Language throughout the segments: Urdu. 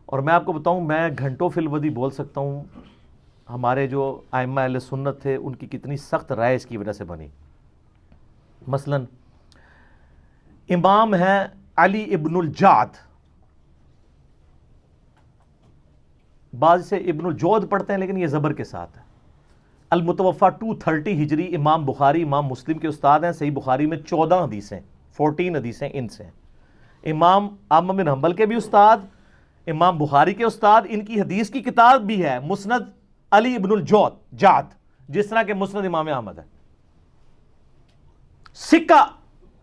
اور میں آپ کو بتاؤں میں گھنٹوں فی الودی بول سکتا ہوں ہمارے جو ائمہ اہل سنت تھے ان کی کتنی سخت رائے اس کی وجہ سے بنی. مثلا امام ہیں علی ابن الجعد، بعض سے ابن الجود پڑھتے ہیں لیکن یہ زبر کے ساتھ ہے. المتوفہ 230 ہجری، امام بخاری امام مسلم کے استاد ہیں. صحیح بخاری میں 14 حدیثیں 14 حدیثیں ان سے ہیں. امام احمد بن حنبل کے بھی استاد، امام بخاری کے استاد. ان کی حدیث کی کتاب بھی ہے مسند علی ابن الجعد، جس طرح کہ مسند امام احمد ہے. سکہ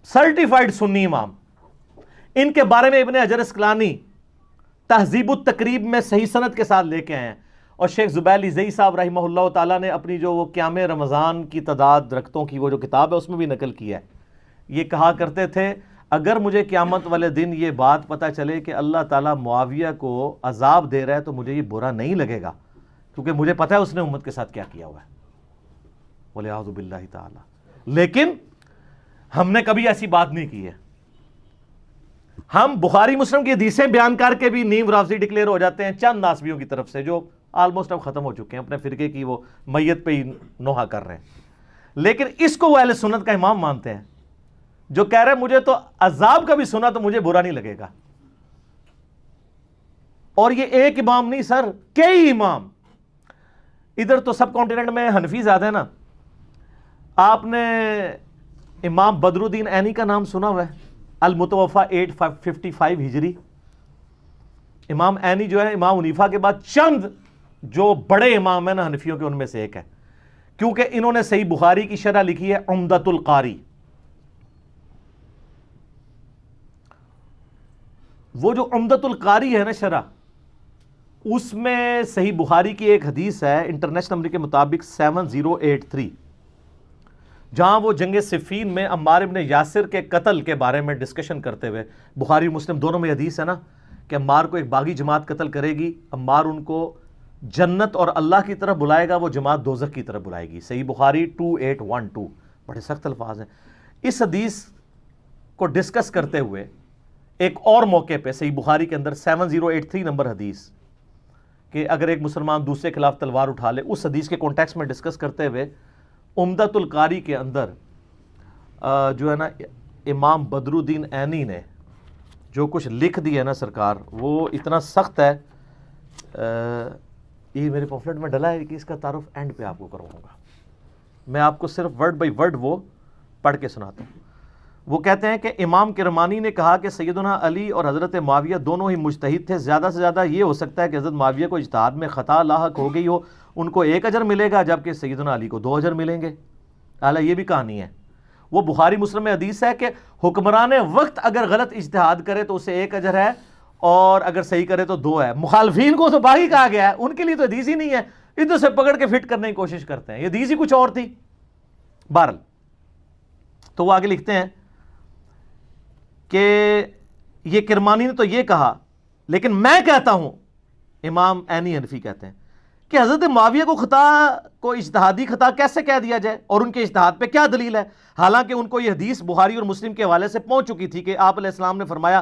سرٹیفائیڈ سنی امام. ان کے بارے میں ابن حجر اسقلانی تہذیب التقریب میں صحیح سند کے ساتھ لے کے آئے ہیں. اور شیخ زبیل زئی صاحب رحمہ اللہ تعالیٰ نے اپنی جو وہ قیام رمضان کی تعداد رکھتوں کی وہ جو کتاب ہے اس میں بھی نقل کیا ہے. یہ کہا کرتے تھے اگر مجھے قیامت والے دن یہ بات پتہ چلے کہ اللہ تعالیٰ معاویہ کو عذاب دے رہا ہے تو مجھے یہ برا نہیں لگے گا، کیونکہ مجھے پتہ ہے اس نے امت کے ساتھ کیا کیا ہوا ہے. وَلِعَوْذُ بِاللَّهِ تعالیٰ. لیکن ہم نے کبھی ایسی بات نہیں کی ہے. ہم بخاری مسلم کی حدیثیں بیان کر کے بھی نیم رافضی ڈکلیئر ہو جاتے ہیں چند ناسبیوں کی طرف سے جو آلموسٹ اب ختم ہو چکے ہیں، اپنے فرقے کی وہ میت پہ ہی نوحہ کر رہے ہیں. لیکن اس کو وہ اہل سنت کا امام مانتے ہیں جو کہہ رہے ہیں مجھے تو عذاب کا بھی سنا تو مجھے برا نہیں لگے گا. اور یہ ایک امام نہیں سر، کئی امام. ادھر تو سب کانٹیننٹ میں حنفی زیادہ ہے نا. آپ نے امام بدر الدین عینی کا نام سنا ہوا ہے؟ المتوفہ 855 ہجری. امام عینی جو ہے امام حنیفہ کے بعد چند جو بڑے امام ہیں نا حنفیوں کے ان میں سے ایک ہے، کیونکہ انہوں نے صحیح بخاری کی شرح لکھی ہے عمدۃ القاری. وہ جو عمدۃ القاری ہے نا شرح، اس میں صحیح بخاری کی ایک حدیث ہے انٹرنیشنل نمبر کے مطابق 7083، جہاں وہ جنگ صفین میں عمار ابن یاسر کے قتل کے بارے میں ڈسکشن کرتے ہوئے، بخاری مسلم دونوں میں حدیث ہے نا کہ عمار کو ایک باغی جماعت قتل کرے گی، عمار ان کو جنت اور اللہ کی طرف بلائے گا، وہ جماعت دوزخ کی طرف بلائے گی. صحیح بخاری 2812. بڑے سخت الفاظ ہیں. اس حدیث کو ڈسکس کرتے ہوئے ایک اور موقع پہ صحیح بخاری کے اندر 7083 نمبر حدیث کہ اگر ایک مسلمان دوسرے کے خلاف تلوار اٹھا لے، اس حدیث کے کانٹیکسٹ میں ڈسکس کرتے ہوئے عمدۃ القاری کے اندر جو ہے نا امام بدر الدین عینی نے جو کچھ لکھ دیا ہے نا سرکار، وہ اتنا سخت ہے. یہ میرے پمفلٹ میں ڈلا ہے کہ اس کا تعارف اینڈ پہ آپ کو کرواؤں گا. میں آپ کو صرف ورڈ بائی ورڈ وہ پڑھ کے سناتا ہوں. وہ کہتے ہیں کہ امام کرمانی نے کہا کہ سیدنا علی اور حضرت معاویہ دونوں ہی مجتہد تھے. زیادہ سے زیادہ یہ ہو سکتا ہے کہ حضرت معاویہ کو اجتہاد میں خطا لاحق ہو گئی ہو، ان کو 1 اجر ملے گا جبکہ سیدنا علی کو 2 اجر ملیں گے. اعلیٰ یہ بھی کہانی ہے. وہ بخاری مسلم میں حدیث ہے کہ حکمران وقت اگر غلط اجتہاد کرے تو اسے 1 اجر ہے اور اگر صحیح کرے تو 2 ہے. مخالفین کو تو باغی کہا گیا ہے، ان کے لیے تو حدیث ہی نہیں ہے، ادھر سے پکڑ کے فٹ کرنے کی کوشش کرتے ہیں. یہ حدیث ہی کچھ اور تھی. بہرحال تو وہ آگے لکھتے ہیں کہ یہ کرمانی نے تو یہ کہا، لیکن میں کہتا ہوں، امام عینی حنفی کہتے ہیں کہ حضرت معاویہ کو خطا کو اجتہادی خطا کیسے کہہ دیا جائے اور ان کے اجتہاد پہ کیا دلیل ہے، حالانکہ ان کو یہ حدیث بخاری اور مسلم کے حوالے سے پہنچ چکی تھی کہ آپ علیہ السلام نے فرمایا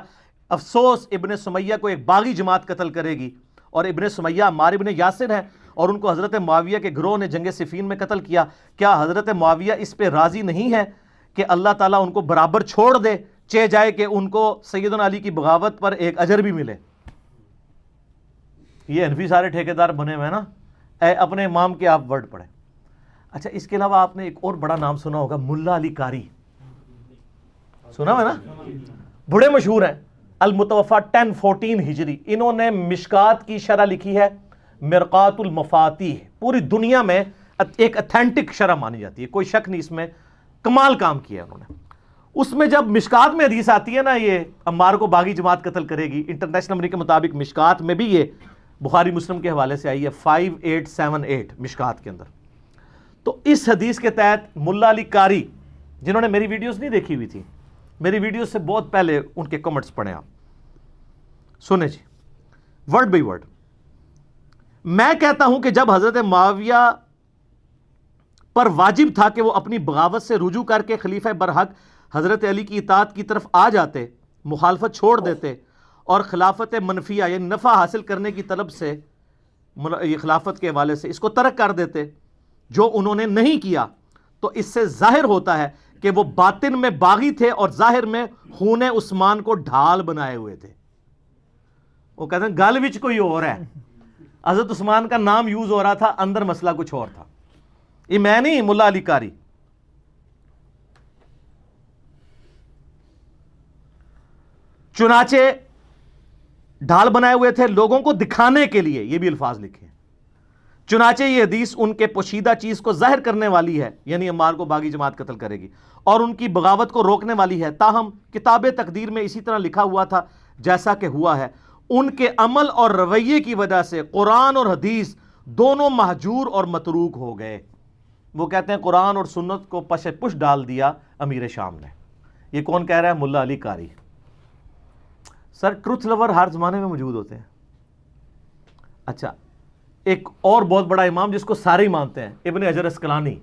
افسوس ابن سمیہ کو ایک باغی جماعت قتل کرے گی، اور ابن سمیہ عمار ابن یاسر ہے اور ان کو حضرت معاویہ کے گروہ نے جنگ صفین میں قتل کیا. کیا حضرت معاویہ اس پہ راضی نہیں ہے کہ اللہ تعالیٰ ان کو برابر چھوڑ دے، چہ جائے کہ ان کو سیدنا علی کی بغاوت پر 1 اجر بھی ملے؟ یہ حنفی سارے ٹھیکیدار بنے ہوئے ہیں نا. اے اپنے امام کے آپ ورڈ پڑھیں. اچھا اس کے علاوہ آپ نے ایک اور بڑا نام سنا ہوگا، ملا علی قاری. سنا ہے نا؟ بڑے مشہور ہیں. المتوفہ 1014 ہجری. انہوں نے مشکات کی شرح لکھی ہے مرقات المفاتیح. پوری دنیا میں ایک اتھینٹک شرح مانی جاتی ہے، کوئی شک نہیں اس میں، کمال کام کیا انہوں نے. اس میں جب مشکات میں حدیث آتی ہے نا یہ عمار کو باغی جماعت قتل کرے گی، انٹرنیشنل نمبر کے مطابق مشکات میں بھی یہ بخاری مسلم کے حوالے سے آئی ہے 5878 مشکات کے اندر. تو اس حدیث کے تحت ملا علی قاری، جنہوں نے میری ویڈیوز نہیں دیکھی ہوئی تھی، میری ویڈیوز سے بہت پہلے ان کے کمنٹس پڑھیں آپ، سنیں جی ورڈ بائی ورڈ. میں کہتا ہوں کہ جب حضرت معاویہ پر واجب تھا کہ وہ اپنی بغاوت سے رجوع کر کے خلیفہ برحق حضرت علی کی اطاعت کی طرف آ جاتے، مخالفت چھوڑ دیتے اور خلافت منفیہ یعنی نفع حاصل کرنے کی طلب سے، یہ خلافت کے حوالے سے اس کو ترک کر دیتے جو انہوں نے نہیں کیا، تو اس سے ظاہر ہوتا ہے کہ وہ باطن میں باغی تھے اور ظاہر میں خون عثمان کو ڈھال بنائے ہوئے تھے۔ وہ کہتے ہیں گل وچ کوئی اور ہے، حضرت عثمان کا نام یوز ہو رہا تھا، اندر مسئلہ کچھ اور تھا۔ یہ میں نہیں، ملا علی قاری۔ چنانچہ ڈھال بنائے ہوئے تھے لوگوں کو دکھانے کے لیے، یہ بھی الفاظ لکھے ہیں۔ چنانچہ یہ حدیث ان کے پوشیدہ چیز کو ظاہر کرنے والی ہے، یعنی عمار کو باغی جماعت قتل کرے گی، اور ان کی بغاوت کو روکنے والی ہے، تاہم کتاب تقدیر میں اسی طرح لکھا ہوا تھا جیسا کہ ہوا ہے۔ ان کے عمل اور رویے کی وجہ سے قرآن اور حدیث دونوں مہجور اور متروک ہو گئے۔ وہ کہتے ہیں قرآن اور سنت کو پش ڈال دیا امیر شام نے۔ یہ کون کہہ رہا ہے؟ ملا علی قاری۔ سر ٹروتھ لور ہر زمانے میں موجود ہوتے ہیں۔ اچھا، ایک اور بہت بڑا امام جس کو سارے ہی مانتے ہیں، ابن حجر اسقلانی،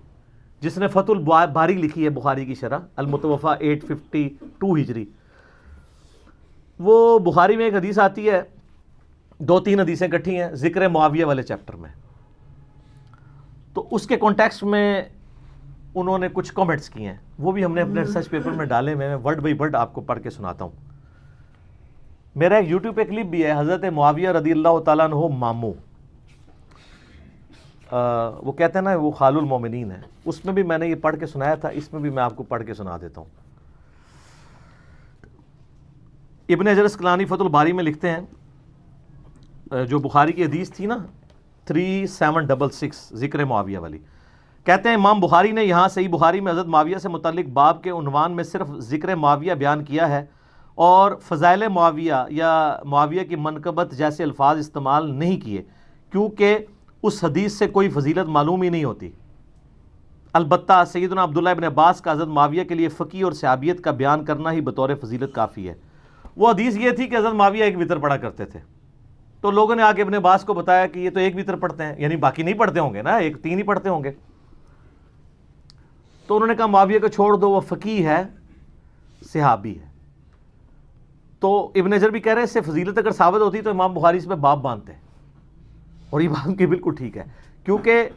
جس نے فتح الباری لکھی ہے بخاری کی شرح، المتوفا 852 ہجری۔ وہ بخاری میں ایک حدیث آتی ہے، 2-3 حدیثیں کٹھی ہیں ذکر معاویہ والے چیپٹر میں، تو اس کے کانٹیکسٹ میں انہوں نے کچھ کامنٹس کیے ہیں، وہ بھی ہم نے اپنے ریسرچ پیپر میں ڈالے ہوئے ہیں۔ میں ورڈ بائی ورڈ آپ کو پڑھ کے سناتا ہوں۔ میرا ایک یوٹیوب پہ کلپ بھی ہے، حضرت معاویہ رضی اللہ تعالیٰ عنہ ماموں، وہ کہتے ہیں نا وہ خال المومنین ہے، اس میں بھی میں نے یہ پڑھ کے سنایا تھا، اس میں بھی میں آپ کو پڑھ کے سنا دیتا ہوں۔ ابن حجر اسقلانی فتح الباری میں لکھتے ہیں، جو بخاری کی حدیث تھی نا 3766 ذکر معاویہ والی، کہتے ہیں امام بخاری نے یہاں صحیح بخاری میں حضرت معاویہ سے متعلق باب کے عنوان میں صرف ذکر معاویہ بیان کیا ہے اور فضائل معاویہ یا معاویہ کی منقبت جیسے الفاظ استعمال نہیں کیے، کیونکہ اس حدیث سے کوئی فضیلت معلوم ہی نہیں ہوتی۔ البتہ سیدنا عبداللہ ابن عباس کا حضرت معاویہ کے لیے فقی اور صحابیت کا بیان کرنا ہی بطور فضیلت کافی ہے۔ وہ حدیث یہ تھی کہ حضرت معاویہ ایک وتر پڑھا کرتے تھے، تو لوگوں نے آ کے ابن عباس کو بتایا کہ یہ تو ایک وتر پڑھتے ہیں، یعنی باقی نہیں پڑھتے ہوں گے نا، 3 ہی پڑھتے ہوں گے۔ تو انہوں نے کہا معاویہ کو چھوڑ دو، وہ فقی ہے، صحابی ہے۔ تو ابن حجر بھی کہہ رہے ہیں اس سے فضیلت اگر ثابت ہوتی تو امام بخاری اس پہ باب باندھتے ہیں، اور یہ بات کی بالکل ٹھیک ہے، کیونکہ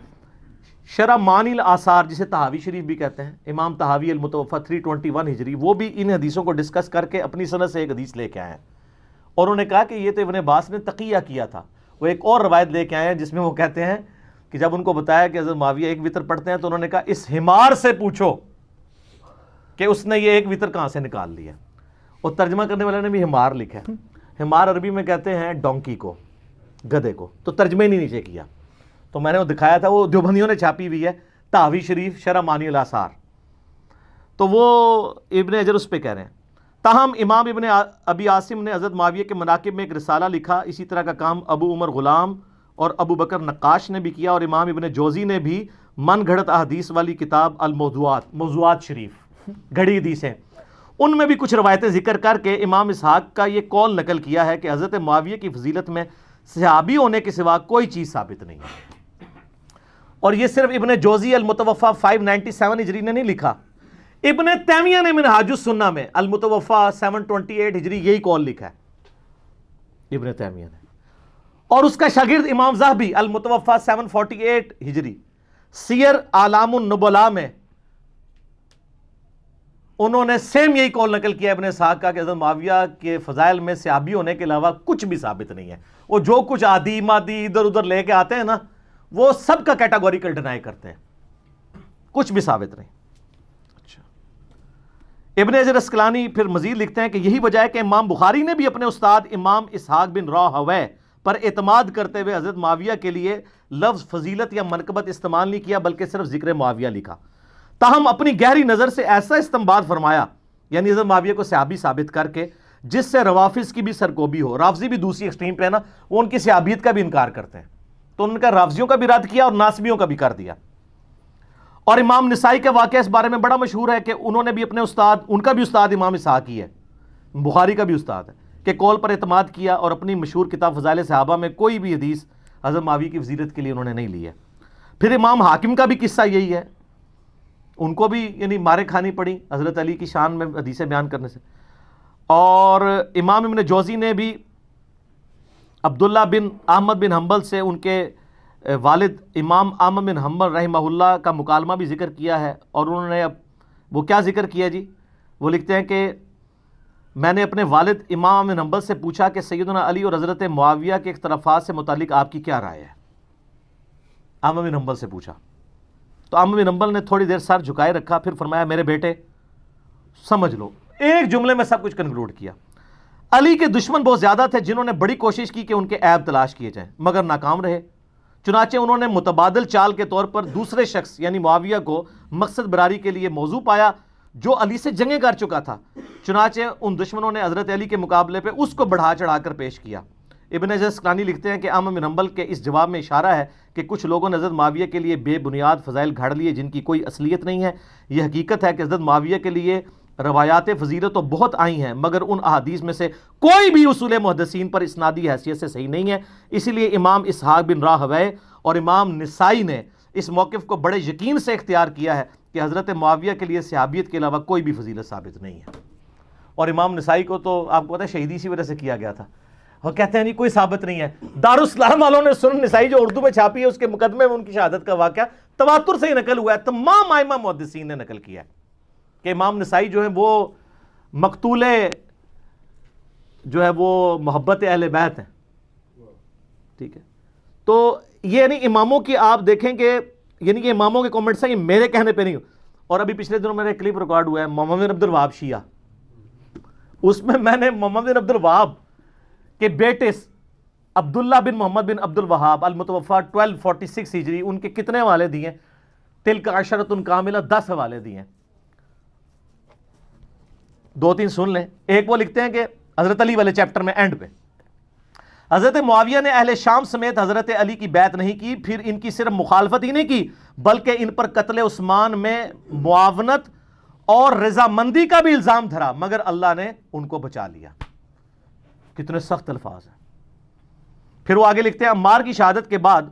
شرح معانی الاثار جسے طحاوی شریف بھی کہتے ہیں، امام طحاوی المتوفا 321 ہجری، وہ بھی ان حدیثوں کو ڈسکس کر کے اپنی سند سے ایک حدیث لے کے آئے ہیں، اور انہوں نے کہا کہ یہ تو ابن عباس نے تقیہ کیا تھا۔ وہ ایک اور روایت لے کے آئے ہیں جس میں وہ کہتے ہیں کہ جب ان کو بتایا کہ حضرت معاویہ ایک وتر پڑھتے ہیں تو انہوں نے کہا اس حمار سے پوچھو کہ اس نے یہ ایک وتر کہاں سے نکال لیا۔ اور ترجمہ کرنے والے نے بھی حمار لکھا ہے، حمار عربی میں کہتے ہیں ڈونکی کو، گدھے کو، تو ترجمے نہیں نیچے کیا، تو میں نے وہ دکھایا تھا، وہ دیوبندیوں نے چھاپی ہوئی ہے، طحاوی شریف شرح معانی الاثار، تو وہ ابن حجر اس پہ کہہ رہے ہیں۔ تاہم امام ابن ابی عاصم نے حضرت معاویہ کے مناقب میں ایک رسالہ لکھا، اسی طرح کا کام ابو عمر غلام اور ابو بکر نقاش نے بھی کیا، اور امام ابن جوزی نے بھی من گھڑت احادیث والی کتاب الموضوعات، موضوعات شریف گھڑی حدیثیں، ان میں بھی کچھ روایتیں ذکر کر کے امام اسحاق کا یہ قول نقل کیا ہے کہ حضرت معاویہ کی فضیلت میں صحابی ہونے کے سوا کوئی چیز ثابت نہیں ہے۔ اور یہ صرف ابن جوزی المتوفا 597 ہجری نے نہیں لکھا، ابن تیمیہ نے منہاج السنہ میں المتوفا 728 ہجری یہی قول لکھا ہے ابن تیمیہ نے، اور اس کا شاگرد امام ذہبی المتوفا 748 ہجری سیر اعلام النبلاء میں انہوں نے سیم یہی قول نقل کیا ابن اسحاق کا کہ حضرت معاویہ کے فضائل میں صحابی ہونے کے علاوہ کچھ بھی ثابت نہیں ہے۔ وہ جو کچھ عادی مادی ادھر ادھر لے کے آتے ہیں نا، وہ سب کا کیٹاگوریکل ڈینائی کرتے ہیں، کچھ بھی ثابت نہیں۔ اچھا، ابن حجر اسقلانی پھر مزید لکھتے ہیں کہ یہی وجہ ہے کہ امام بخاری نے بھی اپنے استاد امام اسحاق بن راہویہ پر اعتماد کرتے ہوئے حضرت معاویہ کے لیے لفظ فضیلت یا منقبت استعمال نہیں کیا، بلکہ صرف ذکر معاویہ لکھا۔ تاہم اپنی گہری نظر سے ایسا استنباط فرمایا، یعنی حضرت معاویہ کو صحابی ثابت کر کے، جس سے روافظ کی بھی سرکوبی ہو۔ رافضی بھی دوسری ایکسٹریم پہ ہے نا، وہ ان کی صحابیت کا بھی انکار کرتے ہیں، تو ان کا رافضیوں کا بھی رد کیا اور ناسبیوں کا بھی کر دیا۔ اور امام نسائی کا واقعہ اس بارے میں بڑا مشہور ہے کہ انہوں نے بھی اپنے استاد، ان کا بھی استاد امام اسحاق ہی ہے، بخاری کا بھی استاد ہے، کہ قول پر اعتماد کیا، اور اپنی مشہور کتاب فضائل صحابہ میں کوئی بھی حدیث حضرت معاویہ کی فضیلت کے لیے انہوں نے نہیں لی ہے۔ پھر امام حاکم کا بھی قصہ یہی ہے، ان کو بھی یعنی مارے کھانی پڑی حضرت علی کی شان میں حدیثیں بیان کرنے سے۔ اور امام ابن جوزی نے بھی عبداللہ بن احمد بن حنبل سے ان کے والد امام احمد بن حنبل رحمہ اللہ کا مکالمہ بھی ذکر کیا ہے، اور انہوں نے وہ کیا ذکر کیا جی؟ وہ لکھتے ہیں کہ میں نے اپنے والد امام بن حنبل سے پوچھا کہ سیدنا علی اور حضرت معاویہ کے اختلافات سے متعلق آپ کی کیا رائے ہے؟ احمد بن حنبل سے پوچھا تو احمد بن حنبل نے تھوڑی دیر سر جھکائے رکھا، پھر فرمایا میرے بیٹے سمجھ لو، ایک جملے میں سب کچھ کنکلوڈ کیا۔ علی کے دشمن بہت زیادہ تھے جنہوں نے بڑی کوشش کی کہ ان کے عیب تلاش کیے جائیں مگر ناکام رہے، چنانچہ انہوں نے متبادل چال کے طور پر دوسرے شخص یعنی معاویہ کو مقصد براری کے لیے موضوع پایا جو علی سے جنگیں کر چکا تھا، چنانچہ ان دشمنوں نے حضرت علی کے مقابلے پہ اس کو بڑھا چڑھا کر پیش کیا۔ ابن حجر اسقلانی لکھتے ہیں کہ احمد بن حنبل کے اس جواب میں اشارہ ہے کہ کچھ لوگوں نے حضرت معاویہ کے لیے بے بنیاد فضائل گھڑ لیے جن کی کوئی اصلیت نہیں ہے۔ یہ حقیقت ہے کہ حضرت معاویہ کے لیے روایات فضیلت تو بہت آئی ہیں مگر ان احادیث میں سے کوئی بھی اصول محدثین پر اسنادی حیثیت سے صحیح نہیں ہے، اسی لیے امام اسحاق بن راہویہ اور امام نسائی نے اس موقف کو بڑے یقین سے اختیار کیا ہے کہ حضرت معاویہ کے لیے صحابیت کے علاوہ کوئی بھی فضیلت ثابت نہیں ہے۔ اور امام نسائی کو تو آپ کو پتہ ہے شہیدی اسی وجہ سے کیا گیا تھا، وہ کہتے ہیں نہیں کوئی ثابت نہیں ہے۔ دارالاسلام والوں نے سنن نسائی جو اردو میں چھاپی ہے اس کے مقدمے میں ان کی شہادت کا واقعہ تواتر سے ہی نقل ہوا ہے، تمام ائمہ محدثین نے نقل کیا ہے کہ امام نسائی جو ہے وہ مقتول جو ہے وہ محبت اہل بیت ہیں، ٹھیک ہے۔ تو یہ یعنی اماموں کی آپ دیکھیں کہ یعنی کہ اماموں کے کامنٹس ہیں، یہ میرے کہنے پہ نہیں۔ اور ابھی پچھلے دنوں میرا کلپ ریکارڈ ہوا ہے محمد بن عبد الوہاب شیعہ، اس میں نے محمد بن عبد الوہاب کے بیٹے عبداللہ بن محمد بن عبد الوہاب المتوفی 1246 ہجری ان کے کتنے حوالے دیے ہیں؟ تلک عشرۃ کاملہ، 10 حوالے دیے ہیں، 2-3 سن لیں۔ ایک وہ لکھتے ہیں کہ حضرت علی والے چیپٹر میں اینڈ پہ حضرت معاویہ نے اہل شام سمیت حضرت علی کی بیعت نہیں کی، پھر ان کی صرف مخالفت ہی نہیں کی بلکہ ان پر قتل عثمان میں معاونت اور رضامندی کا بھی الزام دھرا مگر اللہ نے ان کو بچا لیا۔ کتنے سخت الفاظ ہیں۔ پھر وہ آگے لکھتے ہیں عمار کی شہادت کے بعد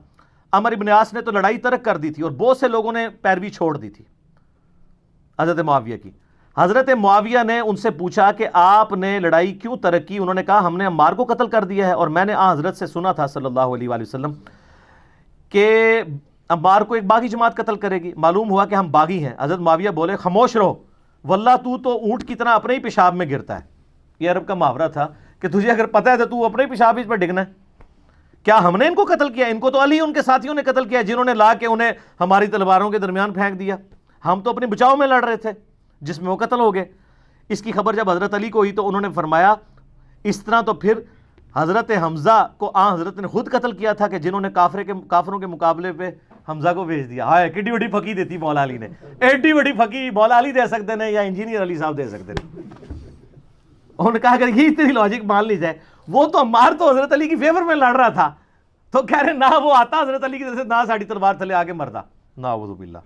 عمر ابن عاص نے تو لڑائی ترک کر دی تھی اور بہت سے لوگوں نے پیروی چھوڑ دی تھی حضرت معاویہ کی۔ حضرت معاویہ نے ان سے پوچھا کہ آپ نے لڑائی کیوں ترک کی؟ انہوں نے کہا ہم نے عمار کو قتل کر دیا ہے اور میں نے حضرت سے سنا تھا صلی اللہ علیہ وآلہ وسلم کہ عمار کو ایک باغی جماعت قتل کرے گی، معلوم ہوا کہ ہم باغی ہیں۔ حضرت معاویہ بولے خاموش رہو، واللہ تو اونٹ کی طرح اپنے ہی پیشاب میں گرتا ہے۔ یہ عرب کا محاورہ تھا کہ تجھے اگر پتہ ہے تو تو اپنے ہی پیشاب اس پر ڈگنا ہے۔ کیا ہم نے ان کو قتل کیا؟ ان کو تو علی ان کے ساتھیوں نے قتل کیا جنہوں نے لا کے انہیں ہماری تلواروں کے درمیان پھینک دیا، ہم تو اپنے بچاؤ میں لڑ رہے تھے جس میں وہ قتل ہو گئے۔ اس کی خبر جب حضرت علی کو ہوئی تو انہوں نے فرمایا اس طرح تو پھر حضرت حمزہ کو حضرت نے خود قتل کیا تھا کہ جنہوں نے کافروں کے مقابلے پہ حمزہ کو بھیج دیا۔ ہائے کڈی بڑی پھکی دیتی مولا علی نے، ایڈی بڑی پھکی مولا علی دے سکتے ہیں یا انجینئر علی صاحب دے سکتے ہیں۔ انہوں نے کہا اگر یہ اتنی لاجک مان لی جائے، وہ تو عمار تو حضرت علی کی فیور میں لڑ رہا تھا، تو کہہ رہے نہ وہ آتا حضرت علی کی طرف سے نہ ساڑی تلوار تھلے آگے مردا، نعوذ باللہ۔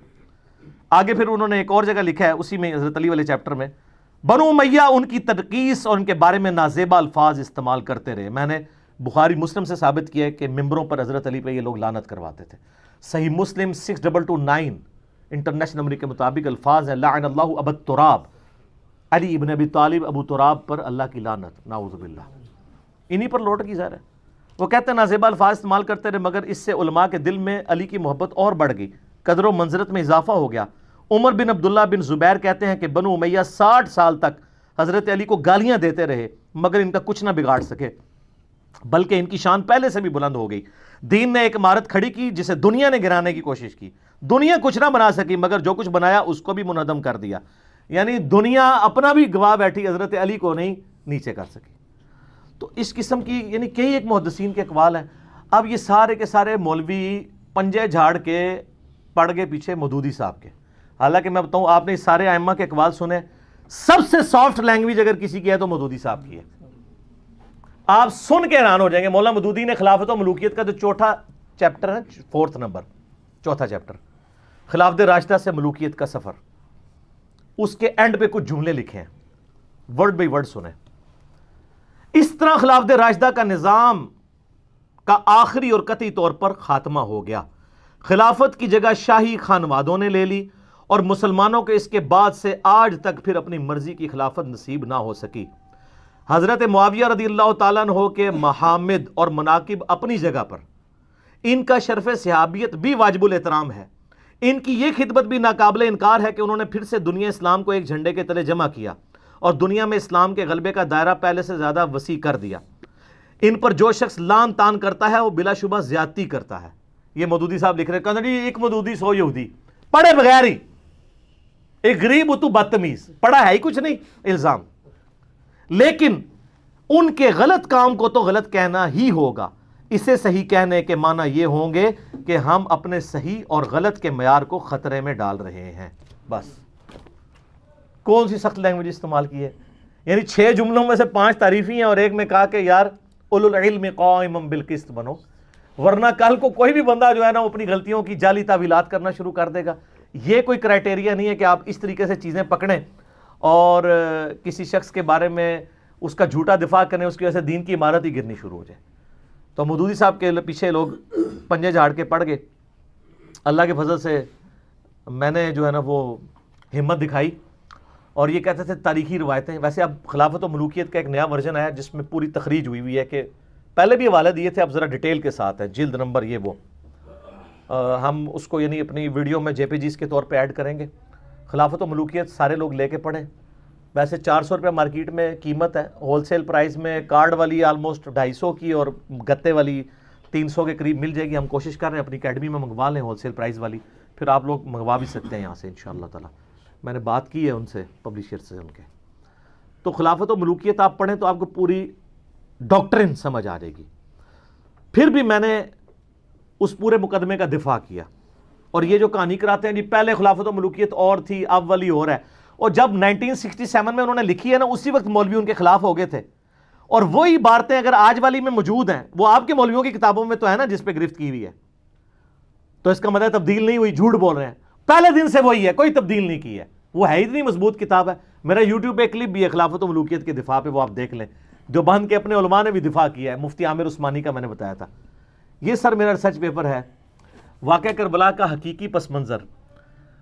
آگے پھر انہوں نے ایک اور جگہ لکھا ہے اسی میں حضرت علی والے چیپٹر میں، بنو امیہ ان کی تنقیص اور ان کے بارے میں نازیبا الفاظ استعمال کرتے رہے۔ میں نے بخاری مسلم سے ثابت کیا ہے کہ ممبروں پر حضرت علی پہ یہ لوگ لعنت کرواتے تھے۔ صحیح مسلم 6229 انٹرنیشنل نمبر کے مطابق الفاظ ہیں لعن اللہ ابا تراب، علی ابن ابی طالب ابو تراب پر اللہ کی لعنت، نعوذ باللہ۔ انہی پر لوٹ کی ظاہر ہے۔ وہ کہتے ہیں نازیبا الفاظ استعمال کرتے رہے مگر اس سے علماء کے دل میں علی کی محبت اور بڑھ گئی، قدر و منزلت میں اضافہ ہو گیا۔ عمر بن عبداللہ بن زبیر کہتے ہیں کہ بنو امیہ 60 سال تک حضرت علی کو گالیاں دیتے رہے مگر ان کا کچھ نہ بگاڑ سکے، بلکہ ان کی شان پہلے سے بھی بلند ہو گئی۔ دین نے ایک عمارت کھڑی کی جسے دنیا نے گرانے کی کوشش کی، دنیا کچھ نہ بنا سکی مگر جو کچھ بنایا اس کو بھی منہدم کر دیا، یعنی دنیا اپنا بھی گواہ بیٹھی، حضرت علی کو نہیں نیچے کر سکی۔ تو اس قسم کی یعنی کئی ایک محدثین کے اقوال ہیں۔ اب یہ سارے کے سارے مولوی پنجے جھاڑ کے پڑ گئے پیچھے مودودی صاحب کے، حالانکہ میں بتاؤں آپ نے اس سارے ائمہ کے اقوال سنے، سب سے سافٹ لینگویج اگر کسی کی ہے تو مودودی صاحب کی ہے۔ آپ سن کے حیران ہو جائیں گے، مولانا مودودی نے خلافت و ملوکیت کا جو چوتھا چیپٹر ہے، 4 نمبر چوتھا چیپٹر، خلافت راشدہ سے ملوکیت کا سفر، اس کے اینڈ پہ کچھ جملے لکھے ہیں، ورڈ بائی ورڈ سنیں۔ اس طرح خلافت راشدہ کا نظام کا آخری اور قطعی طور پر خاتمہ ہو گیا۔ خلافت کی جگہ شاہی خانوادوں نے لے لی اور مسلمانوں کے اس کے بعد سے آج تک پھر اپنی مرضی کی خلافت نصیب نہ ہو سکی۔ حضرت معاویہ رضی اللہ تعالیٰ عنہ کے محامد اور مناقب اپنی جگہ پر، ان کا شرف صحابیت بھی واجب الاحترام ہے، ان کی یہ خدمت بھی ناقابل انکار ہے کہ انہوں نے پھر سے دنیا اسلام کو ایک جھنڈے کے تلے جمع کیا اور دنیا میں اسلام کے غلبے کا دائرہ پہلے سے زیادہ وسیع کر دیا۔ ان پر جو شخص لان تان کرتا ہے وہ بلا شبہ زیادتی کرتا ہے۔ یہ مودودی صاحب لکھ رہے ہیں، کہتے ہیں ایک مودودی 100 یہودی، پڑھے بغیر ہی، ایک غریب تو بدتمیز، پڑھا ہے ہی کچھ نہیں، الزام۔ لیکن ان کے غلط کام کو تو غلط کہنا ہی ہوگا، اسے صحیح کہنے کے معنی یہ ہوں گے کہ ہم اپنے صحیح اور غلط کے معیار کو خطرے میں ڈال رہے ہیں۔ بس کون سی سخت لینگویج استعمال کی ہے؟ یعنی 6 جملوں میں سے 5 تعریفی ہیں اور ایک میں کہا کہ یار اولو العلم قائما بالقسط بنو، ورنہ کل کو کوئی بھی بندہ جو ہے نا وہ اپنی غلطیوں کی جعلی تعویلات کرنا شروع کر دے گا۔ یہ کوئی کرائٹیریا نہیں ہے کہ آپ اس طریقے سے چیزیں پکڑیں اور کسی شخص کے بارے میں اس کا جھوٹا دفاع کریں، اس کی وجہ سے دین کی عمارت ہی گرنی شروع ہو جائے۔ تو مودودی صاحب کے پیچھے لوگ پنجے جھاڑ کے پڑ گئے۔ اللہ کے فضل سے میں نے جو ہے نا وہ ہمت دکھائی اور یہ کہتے تھے تاریخی روایتیں۔ ویسے اب خلافت و ملوکیت کا ایک نیا ورژن آیا جس میں پوری تخریج ہوئی ہے، کہ پہلے بھی حوالے دیے تھے، اب ذرا ڈیٹیل کے ساتھ ہے، جلد نمبر یہ وہ، ہم اس کو یعنی اپنی ویڈیو میں JPGs کے طور پہ ایڈ کریں گے۔ خلافت و ملوکیت سارے لوگ لے کے پڑھیں۔ ویسے 400 روپے مارکیٹ میں قیمت ہے، ہول سیل پرائز میں کارڈ والی آلموسٹ 250 کی اور گتے والی 300 کے قریب مل جائے گی۔ ہم کوشش کر رہے ہیں اپنی اکیڈمی میں منگوا لیں ہول سیل پرائز والی، پھر آپ لوگ منگوا بھی سکتے ہیں یہاں سے انشاءاللہ تعالی۔ میں نے بات کی ہے ان سے، پبلیشر سے ان کے۔ تو خلافت و ملوکیت آپ پڑھیں تو آپ کو پوری ڈاکٹرن سمجھ آ جائے گی۔ پھر بھی میں نے اس پورے مقدمے کا دفاع کیا، اور یہ جو کہانی کراتے ہیں جی پہلے خلافت و ملوکیت اور تھی اب والی اور ہے، اور جب 1967 میں انہوں نے لکھی ہے نا اسی وقت مولوی ان کے خلاف ہو گئے تھے، اور وہی عبارتیں اگر آج والی میں موجود ہیں وہ آپ کے مولویوں کی کتابوں میں تو ہے نا جس پہ گرفت کی ہوئی ہے، تو اس کا مطلب تبدیل نہیں ہوئی، جھوٹ بول رہے ہیں، پہلے دن سے وہی ہے، کوئی تبدیل نہیں کی ہے، وہ ہے اتنی مضبوط کتاب ہے۔ میرا یوٹیوب پہ کلپ بھی ہے خلافت و ملوکیت کے دفاع پہ، وہ آپ دیکھ لیں۔ دیوبند کے اپنے علماء نے بھی دفاع کیا ہے، مفتی عامر عثمانی کا میں نے بتایا تھا۔ یہ سر میرا ریسرچ پیپر ہے، واقعہ کربلا کا حقیقی پس منظر،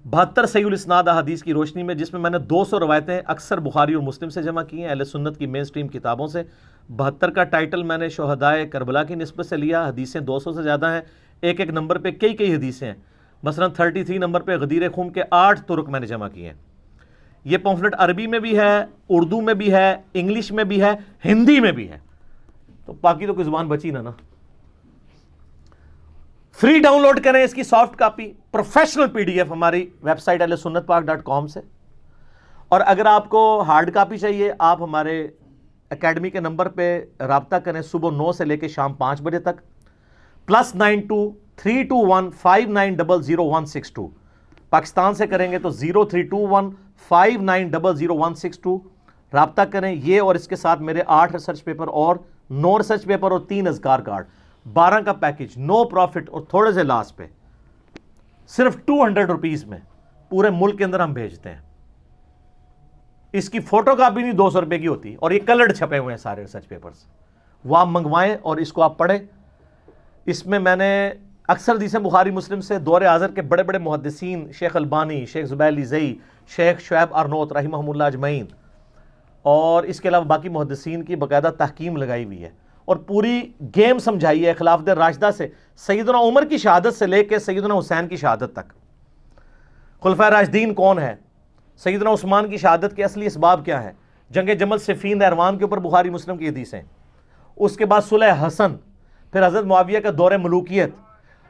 72 صحیح الاسناد احادیث کی روشنی میں، جس میں نے 200 روایتیں اکثر بخاری اور مسلم سے جمع کی ہیں، اہل سنت کی مین سٹریم کتابوں سے۔ 72 کا ٹائٹل میں نے شہدائے کربلا کی نسبت سے لیا، حدیثیں 200 سے زیادہ ہیں، ایک ایک نمبر پہ کئی حدیثیں ہیں۔ مثلا 33 نمبر پہ غدیر خم کے 8 طرق میں نے جمع کیے ہیں۔ یہ پمفلٹ عربی میں بھی ہے، اردو میں بھی ہے، انگلش میں بھی ہے، ہندی میں بھی ہے، تو باقی تو کوئی زبان بچی نا۔ فری ڈاؤن لوڈ کریں اس کی سافٹ کاپی، پروفیشنل PDF ہماری ویب سائٹ ahlusunnatpak.com سے، اور اگر آپ کو ہارڈ کاپی چاہیے آپ ہمارے اکیڈمی کے نمبر پہ رابطہ کریں، صبح 9 سے لے کے شام 5 بجے تک، +92 321 59000162۔ پاکستان سے کریں گے تو 0321 59000162، رابطہ کریں۔ یہ اور اس کے ساتھ میرے 8 ریسرچ پیپر اور 9 ریسرچ پیپر اور 3 اذکار کارڈ، 12 کا پیکج، نو پروفٹ اور تھوڑے سے لاس پہ، صرف 200 روپیز میں پورے ملک کے اندر ہم بھیجتے ہیں۔ اس کی فوٹو کاپی نہیں 200 روپے کی ہوتی، اور یہ کلرڈ چھپے ہوئے ہیں سارے ریسرچ پیپرز، وہ آپ منگوائیں اور اس کو آپ پڑھیں۔ اس میں نے اکثر حدیثیں بخاری مسلم سے دور حاضر کے بڑے بڑے محدثین، شیخ البانی، شیخ زبیر لیزئی، شیخ شعیب ارنوت رحمہم اللہ اجمعین، اور اس کے علاوہ باقی محدثین کی باقاعدہ تحکیم لگائی ہوئی ہے، اور پوری گیم سمجھائی ہے خلافت راشدہ سے، سیدنا عمر کی شہادت سے لے کے سیدنا حسین کی شہادت تک، خلفائے راشدین کون ہے، سیدنا عثمان کی شہادت کے اصلی اسباب کیا ہے، جنگ جمل صفین نہروان کے اوپر بخاری مسلم کی حدیثیں، اس کے بعد صلح حسن، پھر حضرت معاویہ کا دور ملوکیت،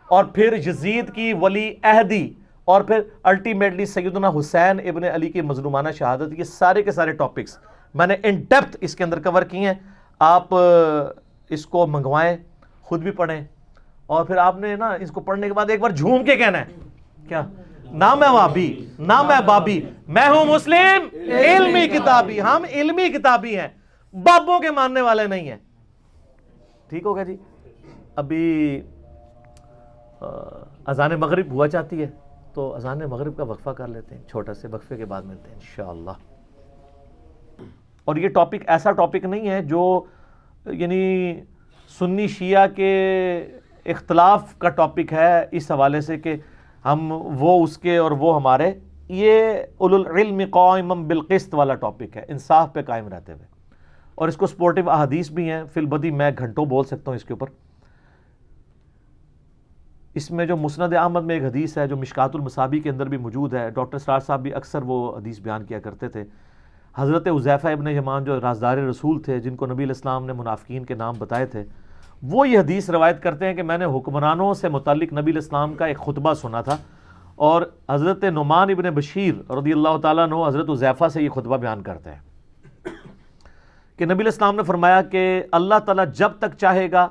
اور پھر یزید کی ولی عہدی، اور پھر الٹیمیٹلی سیدنا حسین ابن علی کی مظلومانہ شہادت۔ یہ سارے کے سارے ٹاپکس میں نے ان ڈیپتھ اس کے اندر کور کیے ہیں۔ آپ اس کو منگوائیں، خود بھی پڑھیں، اور پھر آپ نے نا اس کو پڑھنے کے بعد ایک بار جھوم کے کہنا ہے کیا، نہ میں وابی نہ میں بابی، میں ہوں مسلم علمی کتابی، ہم علمی کتابی ہیں، بابوں کے ماننے والے نہیں ہیں۔ ٹھیک ہوگا جی؟ ابھی اذان مغرب ہوا چاہتی ہے، تو اذان مغرب کا وقفہ کر لیتے ہیں، چھوٹا سے وقفے کے بعد ملتے ہیں انشاءاللہ۔ اور یہ ٹاپک ایسا ٹاپک نہیں ہے جو یعنی سنی شیعہ کے اختلاف کا ٹاپک ہے اس حوالے سے کہ ہم وہ اس کے اور وہ ہمارے، یہ اولو العلم قائما بالقسط والا ٹاپک ہے، انصاف پہ قائم رہتے ہوئے۔ اور اس کو سپورٹیو احادیث بھی ہیں، فی البدی میں گھنٹوں بول سکتا ہوں اس کے اوپر۔ اس میں جو مسند احمد میں ایک حدیث ہے جو مشکات المصابیح کے اندر بھی موجود ہے، ڈاکٹر اسرار صاحب بھی اکثر وہ حدیث بیان کیا کرتے تھے۔ حضرت حذیفہ ابن یمان جو رازدار رسول تھے، جن کو نبی علیہ السلام نے منافقین کے نام بتائے تھے، وہ یہ حدیث روایت کرتے ہیں کہ میں نے حکمرانوں سے متعلق نبی علیہ السلام کا ایک خطبہ سنا تھا، اور حضرت نعمان ابن بشیر رضی اللہ تعالیٰ عنہ حضرت حذیفہ سے یہ خطبہ بیان کرتے ہیں کہ نبی علیہ السلام نے فرمایا کہ اللہ تعالیٰ جب تک چاہے گا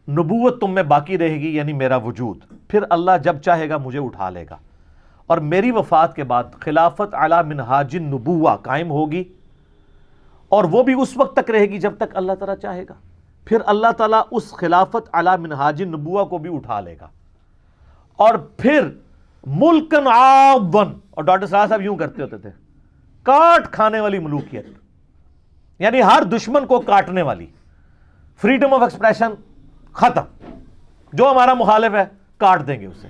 نبوت تم میں باقی رہے گی، یعنی میرا وجود، پھر اللہ جب چاہے گا مجھے اٹھا لے گا، اور میری وفات کے بعد خلافت علی منہاج النبوہ قائم ہوگی، اور وہ بھی اس وقت تک رہے گی جب تک اللہ تعالیٰ چاہے گا، پھر اللہ تعالیٰ اس خلافت علی منہاج النبوہ کو بھی اٹھا لے گا، اور پھر ملکن عاضن، اور ڈاکٹر صاحب یوں کرتے ہوتے تھے، کاٹ کھانے والی ملوکیت، یعنی ہر دشمن کو کاٹنے والی، فریڈم آف ایکسپریشن ختم، جو ہمارا مخالف ہے کاٹ دیں گے اسے،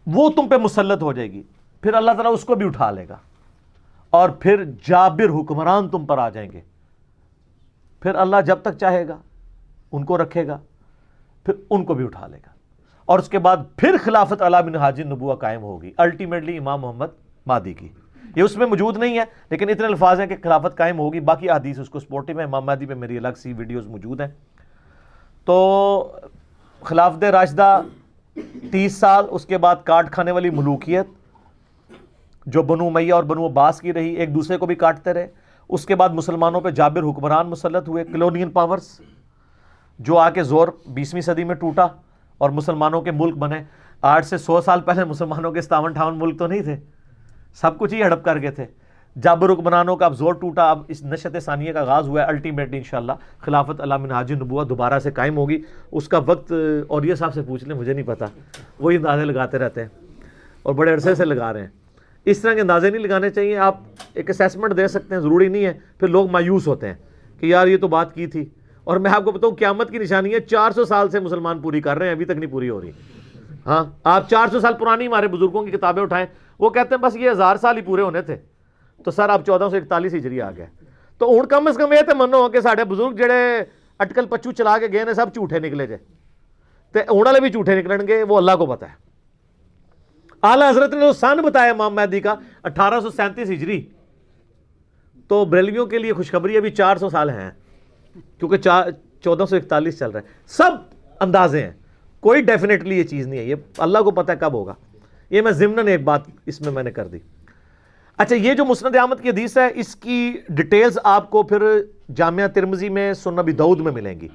وہ تم پہ مسلط ہو جائے گی، پھر اللہ تعالیٰ اس کو بھی اٹھا لے گا، اور پھر جابر حکمران تم پر آ جائیں گے، پھر اللہ جب تک چاہے گا ان کو رکھے گا، پھر ان کو بھی اٹھا لے گا، اور اس کے بعد پھر خلافت علی منہاج النبوہ قائم ہوگی، الٹیمیٹلی امام محمد مہدی کی۔ یہ اس میں موجود نہیں ہے، لیکن اتنے الفاظ ہیں کہ خلافت قائم ہوگی، باقی حدیث اس کو سپورٹیو ہے، امام مہدی پہ میری الگ سی ویڈیوز موجود ہیں۔ تو خلافت راشدہ 30 سال، اس کے بعد کاٹ کھانے والی ملوکیت جو بنو امیہ اور بنو عباس کی رہی، ایک دوسرے کو بھی کاٹتے رہے۔ اس کے بعد مسلمانوں پہ جابر حکمران مسلط ہوئے، کلونین پاورز، جو آ کے زور 20ویں صدی میں ٹوٹا اور مسلمانوں کے ملک بنے۔ 8 سے 100 سال پہلے مسلمانوں کے 57-58 ملک تو نہیں تھے، سب کچھ ہی ہڑپ کر گئے تھے۔ جابر حکمرانوں کا اب زور ٹوٹا، اب اس نشت ثانیہ کا آغاز ہوا ہے، الٹیمیٹلی انشاءاللہ خلافت علی منہاج النبوہ دوبارہ سے قائم ہوگی۔ اس کا وقت اور یہ صاحب سے پوچھ لیں، مجھے نہیں پتا، وہی اندازے لگاتے رہتے ہیں اور بڑے عرصے سے لگا رہے ہیں۔ اس طرح کے اندازے نہیں لگانے چاہیے، آپ ایک اسیسمنٹ دے سکتے ہیں، ضروری نہیں ہے پھر لوگ مایوس ہوتے ہیں کہ یار یہ تو بات کی تھی۔ اور میں آپ کو بتاؤں قیامت کی نشانی ہے، 400 سال سے مسلمان پوری کر رہے ہیں، ابھی تک نہیں پوری ہو رہی۔ ہاں، آپ 400 سال پرانی ہمارے بزرگوں کی کتابیں اٹھائیں، وہ کہتے ہیں بس یہ 1000 سال ہی پورے ہونے تھے، تو سر آپ 1441 ہجری آ گئے، تو ہوں کم از کم یہ تو منو کہ سارے بزرگ جڑے اٹکل پچو چلا کے گئے نے سب جھوٹے نکلے جے، تے ہوں والے بھی جھوٹے نکلن گے، وہ اللہ کو پتہ ہے۔ اعلیٰ حضرت نے جو سن بتایا امام مہدی کا 1837 ہجری، تو بریلویوں کے لیے خوشخبری ابھی 400 سال ہیں، کیونکہ 1441 چل رہا ہے۔ سب اندازے ہیں، کوئی ڈیفینیٹلی یہ چیز نہیں ہے، یہ اللہ کو پتہ ہے کب ہوگا۔ یہ میں ضمناً ایک بات اس میں نے کر دی۔ اچھا، یہ جو مسند احمد کی حدیث ہے، اس کی ڈیٹیلز آپ کو پھر جامعہ ترمذی میں، سنن ابی داؤد میں ملیں گی۔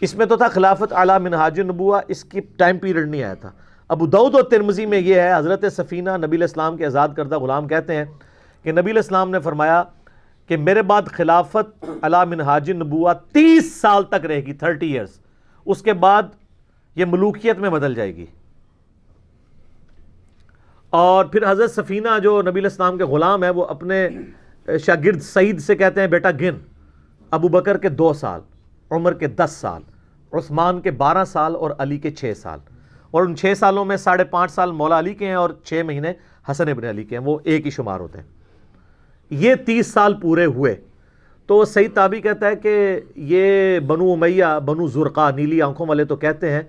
اس میں تو تھا خلافت علی منہاج النبوہ، اس کی ٹائم پیریڈ نہیں آیا تھا۔ ابو داؤد اور ترمذی میں یہ ہے، حضرت سفینہ نبی علیہ السلام کے آزاد کردہ غلام کہتے ہیں کہ نبی علیہ السلام نے فرمایا کہ میرے بعد خلافت علی منہاج النبوہ 30 سال تک رہے گی، 30 ایئرز، اس کے بعد یہ ملوکیت میں بدل جائے گی۔ اور پھر حضرت سفینہ جو نبی علیہ السلام کے غلام ہے، وہ اپنے شاگرد سعید سے کہتے ہیں بیٹا گن، ابو بکر کے 2 سال، عمر کے 10 سال، عثمان کے 12 سال اور علی کے 6 سال، اور ان 6 سالوں میں 5.5 سال مولا علی کے ہیں اور 6 مہینے حسن ابن علی کے ہیں، وہ ایک ہی شمار ہوتے ہیں۔ یہ 30 سال پورے ہوئے تو سعید تابعی کہتا ہے کہ یہ بنو امیہ، بنو زرقا، نیلی آنکھوں والے تو کہتے ہیں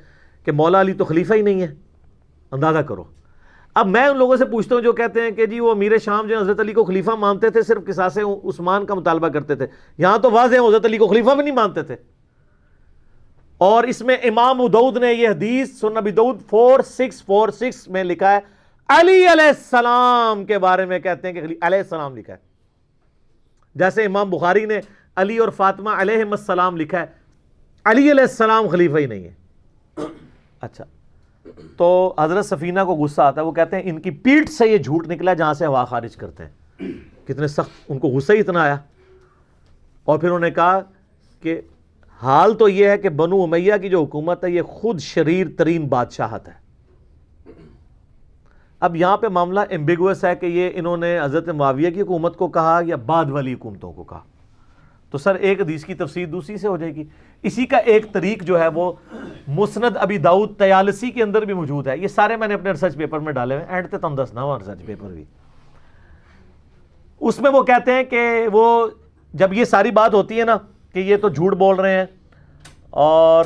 کہ مولا علی تو خلیفہ ہی نہیں ہے، اندازہ کرو۔ اب میں ان لوگوں سے پوچھتا ہوں جو کہتے ہیں کہ جی وہ امیر شام جو حضرت علی کو خلیفہ مانتے تھے، صرف قصاص عثمان کا مطالبہ کرتے تھے، یہاں تو واضح ہے حضرت علی کو خلیفہ بھی نہیں مانتے تھے۔ اور اس میں امام ابو داؤد نے یہ حدیث سنن ابی داؤد 4646 میں لکھا ہے، علی علیہ السلام کے بارے میں کہتے ہیں کہ علیہ السلام لکھا ہے، جیسے امام بخاری نے علی اور فاطمہ علیہم السلام لکھا ہے، علی علیہ السلام خلیفہ ہی نہیں ہے۔ اچھا، تو حضرت سفینہ کو غصہ آتا ہے، وہ کہتے ہیں ان کی پیٹھ سے یہ جھوٹ نکلا جہاں سے ہوا خارج کرتے ہیں۔ کتنے سخت، ان کو غصہ ہی اتنا آیا، اور پھر انہوں نے کہا کہ حال تو یہ ہے کہ بنو امیہ کی جو حکومت ہے یہ خود شریر ترین بادشاہت ہے۔ اب یہاں پہ معاملہ ایمبیگوس ہے کہ یہ انہوں نے حضرت معاویہ کی حکومت کو کہا یا بعد والی حکومتوں کو کہا، تو سر ایک حدیث کی تفسیر دوسری سے ہو جائے گی۔ اسی کا ایک طریق جو ہے وہ مسند ابی داؤد طیالسی کے اندر بھی موجود ہے، یہ سارے میں نے اپنے ریسرچ پیپر میں ڈالے ہوئے ہیں، اینڈ تے تم دسنا ہوا ریسرچ پیپر بھی۔ اس میں وہ کہتے ہیں کہ وہ جب یہ ساری بات ہوتی ہے نا کہ یہ تو جھوٹ بول رہے ہیں، اور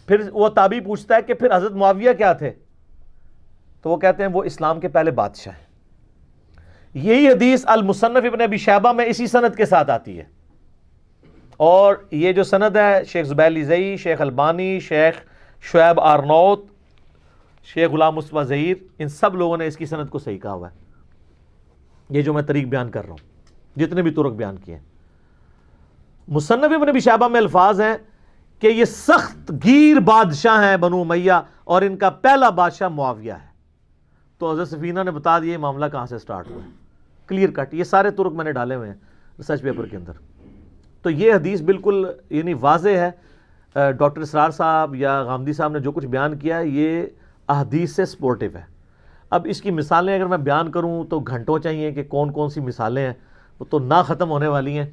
پھر وہ تابعی پوچھتا ہے کہ پھر حضرت معاویہ کیا تھے، تو وہ کہتے ہیں وہ اسلام کے پہلے بادشاہ ہیں۔ یہی حدیث المصنف ابن ابی شیبہ میں اسی سند کے ساتھ آتی ہے، اور یہ جو سند ہے شیخ زبیر لیزئی، شیخ البانی، شیخ شعیب آرنوت، شیخ غلام مصطفیٰ ظہیر، ان سب لوگوں نے اس کی سند کو صحیح کہا ہوا ہے۔ یہ جو میں طریق بیان کر رہا ہوں، جتنے بھی طرق بیان کیے ہیں، مصنف ابن ابی شیبہ میں الفاظ ہیں کہ یہ سخت گیر بادشاہ ہیں بنو امیہ، اور ان کا پہلا بادشاہ معاویہ ہے۔ تو حضرت سفینہ نے بتا دیا یہ معاملہ کہاں سے سٹارٹ ہوا ہے، کلیئر کٹ، یہ سارے طرق میں نے ڈالے ہوئے ہیں ریسرچ پیپر کے اندر۔ تو یہ حدیث بالکل یعنی واضح ہے، ڈاکٹر اسرار صاحب یا غامدی صاحب نے جو کچھ بیان کیا ہے یہ احادیث سے سپورٹیو ہے۔ اب اس کی مثالیں اگر میں بیان کروں تو گھنٹوں چاہیے کہ کون کون سی مثالیں ہیں، وہ تو نہ ختم ہونے والی ہیں،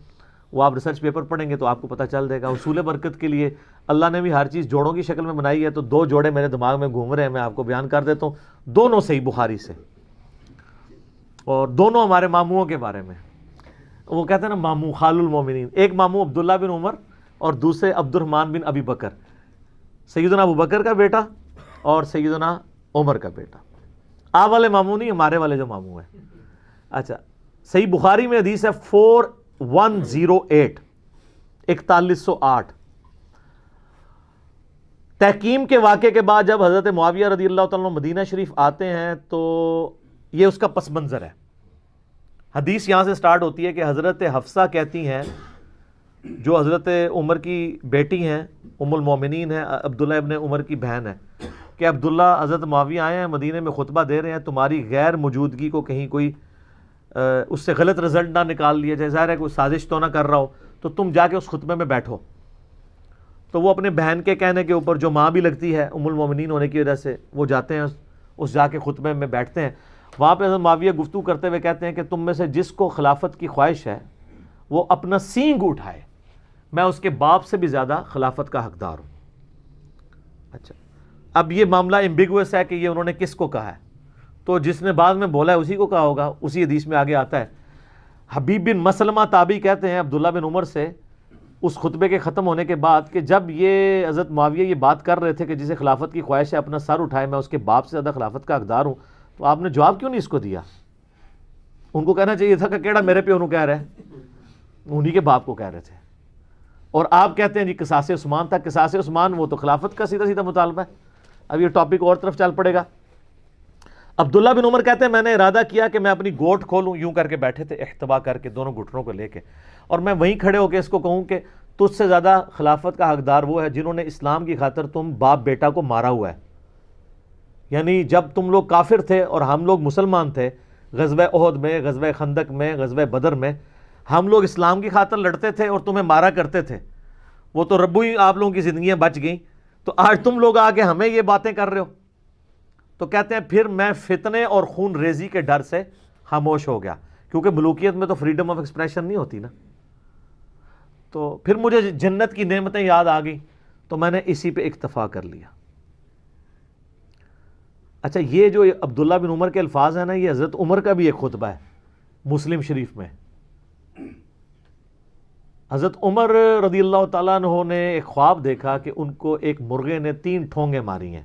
وہ آپ ریسرچ پیپر پڑھیں گے تو آپ کو پتہ چل جائے گا۔ اصول برکت کے لیے اللہ نے بھی ہر چیز جوڑوں کی شکل میں بنائی ہے، تو 2 جوڑے میرے دماغ میں گھوم رہے ہیں، میں آپ کو بیان کر دیتا ہوں، دونوں صحیح بخاری سے، اور دونوں ہمارے ماموؤں کے بارے میں۔ وہ کہتے ہیں نا مامو خال المومنین، ایک مامو عبداللہ بن عمر اور دوسرے عبد الرحمن بن ابی بکر، سیدنا ابو بکر کا بیٹا اور سیدنا عمر کا بیٹا۔ آپ والے مامو نہیں، ہمارے والے جو مامو ہیں۔ اچھا، صحیح بخاری میں حدیث ہے 4108 4108۔ تحکیم کے واقعے کے بعد جب حضرت معاویہ رضی اللہ تعالیٰ عنہ مدینہ شریف آتے ہیں تو یہ اس کا پس منظر ہے۔ حدیث یہاں سے سٹارٹ ہوتی ہے کہ حضرت حفصہ کہتی ہیں، جو حضرت عمر کی بیٹی ہیں، ام المومنین ہیں، عبداللہ ابن عمر کی بہن ہے، کہ عبداللہ حضرت معاویہ آئے ہیں مدینے میں خطبہ دے رہے ہیں، تمہاری غیر موجودگی کو کہیں کوئی اس سے غلط رزلٹ نہ نکال لیا جائے، ظاہر ہے کوئی سازش تو نہ کر رہا ہو، تو تم جا کے اس خطبے میں بیٹھو۔ تو وہ اپنے بہن کے کہنے کے اوپر، جو ماں بھی لگتی ہے ام المومنین ہونے کی وجہ سے، وہ جاتے ہیں اس جا کے خطبے میں بیٹھتے ہیں۔ وہاں پہ حضرت معاویہ گفتگو کرتے ہوئے کہتے ہیں کہ تم میں سے جس کو خلافت کی خواہش ہے وہ اپنا سینگ اٹھائے، میں اس کے باپ سے بھی زیادہ خلافت کا حقدار ہوں۔ اچھا، اب یہ معاملہ ایمبیگوس ہے کہ یہ انہوں نے کس کو کہا ہے، تو جس نے بعد میں بولا ہے اسی کو کہا ہوگا۔ اسی حدیث میں آگے آتا ہے، حبیب بن مسلمہ تابعی کہتے ہیں عبداللہ بن عمر سے اس خطبے کے ختم ہونے کے بعد کہ جب یہ حضرت معاویہ یہ بات کر رہے تھے کہ جسے خلافت کی خواہش ہے اپنا سر اٹھائے، میں اس کے باپ سے زیادہ خلافت کا حقدار ہوں، تو آپ نے جواب کیوں نہیں اس کو دیا؟ ان کو کہنا چاہیے تھا کہ کیڑا میرے پہ انہوں کہہ رہے ہیں، انہی کے باپ کو کہہ رہے تھے۔ اور آپ کہتے ہیں جی قصاص عثمان تھا، قصاص عثمان وہ تو خلافت کا سیدھا سیدھا مطالبہ ہے۔ اب یہ ٹاپک اور طرف چل پڑے گا۔ عبداللہ بن عمر کہتے ہیں میں نے ارادہ کیا کہ میں اپنی گوٹ کھولوں، یوں کر کے بیٹھے تھے احتبا کر کے دونوں گھٹنوں کو لے کے، اور میں وہیں کھڑے ہو کے اس کو کہوں کہ تجھ سے زیادہ خلافت کا حقدار وہ ہے جنہوں نے اسلام کی خاطر تم باپ بیٹا کو مارا ہوا ہے۔ یعنی جب تم لوگ کافر تھے اور ہم لوگ مسلمان تھے، غزوہ احد میں، غزوہ خندق میں، غزوہ بدر میں ہم لوگ اسلام کی خاطر لڑتے تھے اور تمہیں مارا کرتے تھے، وہ تو ربو ہی آپ لوگوں کی زندگیاں بچ گئیں، تو آج تم لوگ آ کے ہمیں یہ باتیں کر رہے ہو۔ تو کہتے ہیں پھر میں فتنے اور خون ریزی کے ڈر سے خاموش ہو گیا، کیونکہ ملوکیت میں تو فریڈم آف ایکسپریشن نہیں ہوتی نا۔ تو پھر مجھے جنت کی نعمتیں یاد آ گئیں، تو میں نے اسی پہ اکتفا کر لیا۔ اچھا، یہ جو عبداللہ بن عمر کے الفاظ ہیں نا، یہ حضرت عمر کا بھی ایک خطبہ ہے مسلم شریف میں۔ حضرت عمر رضی اللہ تعالیٰ عنہ نے ایک خواب دیکھا کہ ان کو ایک مرغے نے 3 ٹھونگے ماری ہیں۔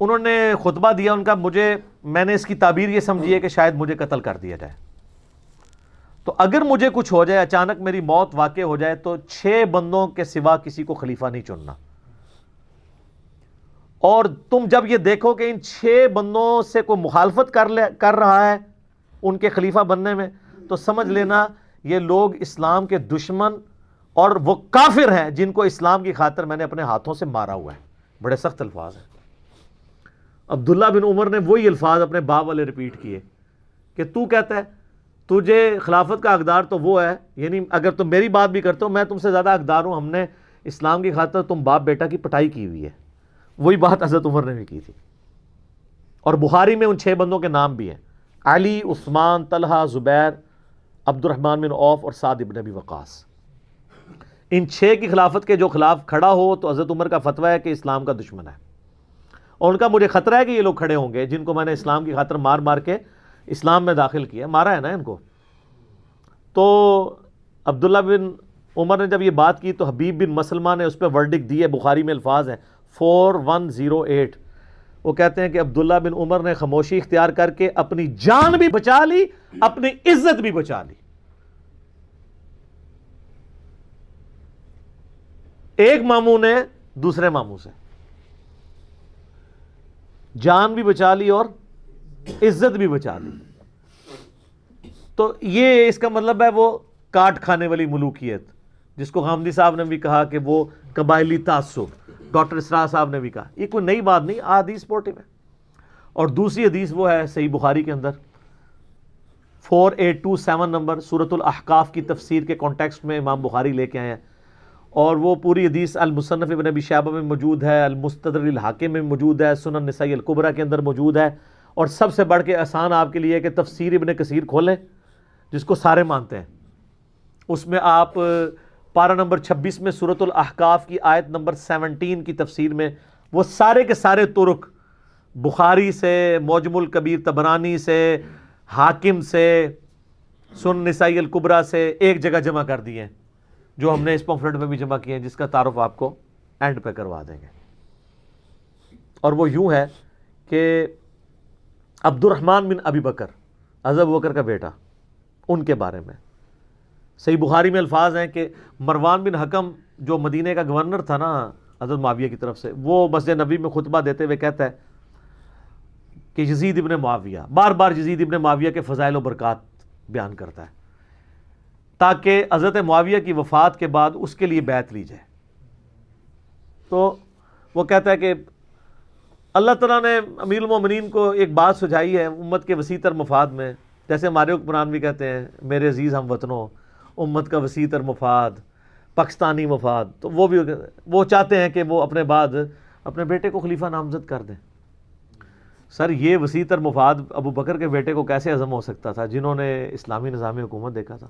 انہوں نے خطبہ دیا ان کا، میں نے اس کی تعبیر یہ سمجھی ہے کہ شاید مجھے قتل کر دیا جائے، تو اگر مجھے کچھ ہو جائے، اچانک میری موت واقع ہو جائے، تو 6 بندوں کے سوا کسی کو خلیفہ نہیں چننا، اور تم جب یہ دیکھو کہ ان 6 بندوں سے کوئی مخالفت کر رہا ہے ان کے خلیفہ بننے میں، تو سمجھ لینا یہ لوگ اسلام کے دشمن اور وہ کافر ہیں جن کو اسلام کی خاطر میں نے اپنے ہاتھوں سے مارا ہوا ہے۔ بڑے سخت الفاظ ہیں۔ عبداللہ بن عمر نے وہی الفاظ اپنے باپ والے ریپیٹ کیے کہ تو کہتا ہے تجھے خلافت کا حقدار تو وہ ہے، یعنی اگر تم میری بات بھی کرتے ہو میں تم سے زیادہ حقدار ہوں، ہم نے اسلام کی خاطر تم باپ بیٹا کی پٹائی کی ہوئی ہے۔ وہی بات حضرت عمر نے بھی کی تھی، اور بخاری میں ان 6 بندوں کے نام بھی ہیں، علی، عثمان، طلحہ، زبیر، عبد الرحمن بن عوف اور سعد بن ابی وقاص۔ ان 6 کی خلافت کے جو خلاف کھڑا ہو تو حضرت عمر کا فتویٰ ہے کہ اسلام کا دشمن ہے، اور ان کا مجھے خطرہ ہے کہ یہ لوگ کھڑے ہوں گے جن کو میں نے اسلام کی خاطر مار مار کے اسلام میں داخل کیا، مارا ہے نا ان کو. تو عبداللہ بن عمر نے جب یہ بات کی تو حبیب بن مسلمہ نے اس پہ ورڈکٹ دی ہے، بخاری میں الفاظ ہیں 4108. وہ کہتے ہیں کہ عبداللہ بن عمر نے خاموشی اختیار کر کے اپنی جان بھی بچا لی، اپنی عزت بھی بچا لی. ایک ماموں نے دوسرے ماموں سے جان بھی بچا لی اور عزت بھی بچا لی. تو یہ اس کا مطلب ہے وہ کاٹ کھانے والی ملوکیت، جس کو غامدی صاحب نے بھی کہا کہ وہ قبائلی تعصب. ڈاکٹر اسرار صاحب نے بھی کہا یہ کوئی نئی بات نہیں، حدیث سپورٹو ہے. اور دوسری حدیث وہ ہے صحیح بخاری کے اندر 4827 نمبر، سورۃ الاحقاف کی تفسیر کے کانٹیکسٹ میں امام بخاری لے کے آئے ہیں. اور وہ پوری حدیث المصنف ابن ابی شیبہ میں موجود ہے، المستدرک الحاکم میں موجود ہے، سنن نسائی الکبریٰ کے اندر موجود ہے. اور سب سے بڑھ کے آسان آپ کے لیے کہ تفسیر ابن کثیر کھولیں، جس کو سارے مانتے ہیں. اس میں آپ پارہ نمبر 26 میں سورۃ الاحقاف کی آیت نمبر 17 کی تفسیر میں وہ سارے کے سارے طرق بخاری سے، معجم الکبیر طبرانی سے، حاکم سے، سنن نسائی الکبریٰ سے ایک جگہ جمع کر دیے ہیں، جو ہم نے اس پمفلٹ میں بھی جمع کیے ہیں، جس کا تعارف آپ کو اینڈ پہ کروا دیں گے. اور وہ یوں ہے کہ عبد الرحمن بن ابی بکر، حضرت ابو بکر کا بیٹا، ان کے بارے میں صحیح بخاری میں الفاظ ہیں کہ مروان بن حکم جو مدینہ کا گورنر تھا نا حضرت معاویہ کی طرف سے، وہ مسجد نبی میں خطبہ دیتے ہوئے کہتا ہے کہ یزید ابن معاویہ، بار بار یزید ابن معاویہ کے فضائل و برکات بیان کرتا ہے تاکہ حضرت معاویہ کی وفات کے بعد اس کے لیے بیعت لی جائے. تو وہ کہتا ہے کہ اللہ تعالیٰ نے امیر المومنین کو ایک بات سجائی ہے امت کے وسیع تر مفاد میں، جیسے ہمارے حکمران بھی کہتے ہیں میرے عزیز ہم وطنوں، امت کا وسیع تر مفاد، پاکستانی مفاد. تو وہ چاہتے ہیں کہ وہ اپنے بعد اپنے بیٹے کو خلیفہ نامزد کر دیں. سر یہ وسیع تر مفاد ابو بکر کے بیٹے کو کیسے عزم ہو سکتا تھا جنہوں نے اسلامی نظام حکومت دیکھا تھا؟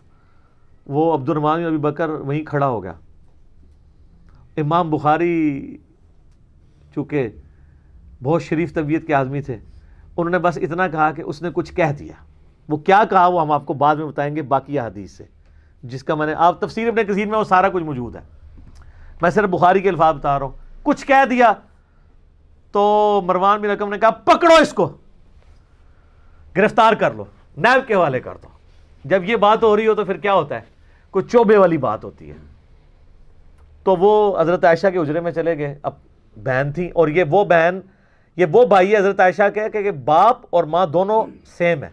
وہ عبد الرحمن بن ابی بکر وہیں کھڑا ہو گیا. امام بخاری چونکہ بہت شریف طبیعت کے آدمی تھے، انہوں نے بس اتنا کہا کہ اس نے کچھ کہہ دیا. وہ کیا کہا وہ ہم آپ کو بعد میں بتائیں گے باقی حدیث سے، جس کا میں نے آپ تفسیر ابن کثیر میں وہ سارا کچھ موجود ہے. میں صرف بخاری کے الفاظ بتا رہا ہوں. کچھ کہہ دیا تو مروان بن حکم نے کہا پکڑو اس کو، گرفتار کر لو، نیب کے حوالے کر دو. جب یہ بات ہو رہی ہو تو پھر کیا ہوتا ہے، کوئی چوبے والی بات ہوتی ہے. تو وہ حضرت عائشہ کے حجرے میں چلے گئے. اب بہن تھی، اور یہ وہ بہن، یہ وہ بھائی ہے حضرت عائشہ کے کہ باپ اور ماں دونوں سیم ہے.